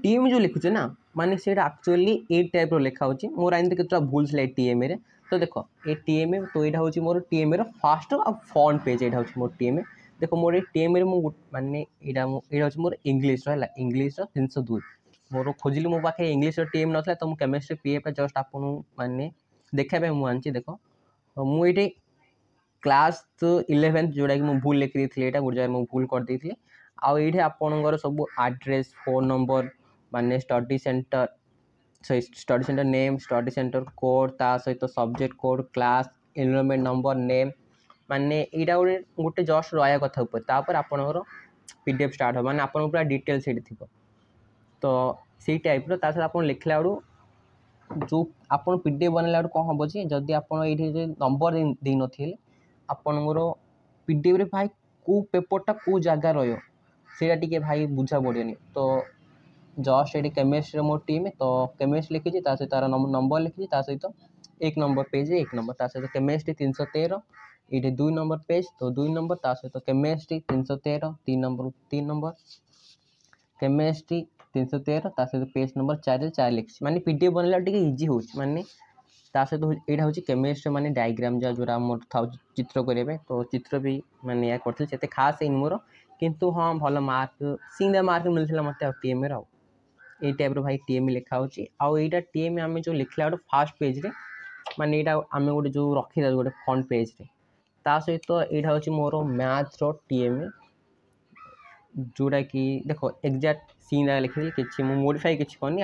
TM जो लिखुचे ना माने से एक्चुअली ए टाइप रो लिखा होची मोर आइन केतरा भूल स्ले टीएम रे तो देखो ए टीएम तो एटा होची मोर टीएम रो फर्स्ट और फ्रंट पेज एटा होची मोर टीएम देखो मोर ए टीएम रे मु माने एटा होची मोर इंग्लिश रो हला इंग्लिश रो 302 मोर खोजिली मो पाखे इंग्लिश रो टीएम नथला तो मु केमिस्ट्री पीए पे जस्ट आपन माने देखा पे मु आनची देखो तो मु एटे क्लास 11th जोड़ा कि मु भूल लिखि देथिले एटा गुड मु भूल कर देथिले आ एठे आपनकर सब एड्रेस फोन नंबर माने study centre name study centre code ता सहित subject code class enrolment number name माने एटा गोटे जस्ट रहा कथा ऊपर तापर आपनकर पीडीएफ स्टार्ट हो माने आपन पूरा डिटेल्स सेठी थिबो तो सेही टाइप रो ता सहित आपन लिखला आडू जो आपन पीडीएफ बनला आडू कोन हबो जे जदी आपन एठी जे नंबर दे नथिले आपनकर पीडीएफ रे भाई को पेपरटा को जगह रहियो सेटा टिके भाई बुझा पड़ियोनी तो जस्ट ये केमिस्ट्री मोर टीम तो केमिस्ट्री लिखी सहित तार नंबर लिखी सहित 1 नंबर पेज 1 नंबर सहित केमिस्ट्री 313 ये 2 नंबर पेज तो 2 नंबर सहित केमिस्ट्री 313 3 नंबर केमिस्ट्री 313 सहित पेज नंबर 4 लिखी माने पीडीएफ बनला टिके इजी हो माने सहित यहाँ हूँ केमिस्ट्री माने डायग्राम जोरा मोर था चित्र करेंगे तो चित्र भी माने या करते खास है मोर किंतु हाँ भल मार्क सीधा मार्क मिलता मत टीएम ये टाइप रो भाई टीएम लिखा होटा टीएम आम जो लिखला गोटे फास्ट पेज रे माने यहाँ आम गोटे जो रखी गोटे फ्रंट पेज रे ता सहित यहाँ हूँ मोर मैथ रो टीएम जोटा कि देखो एग्जैक्ट सीन लिखी कि मोडिफाई किसी करनी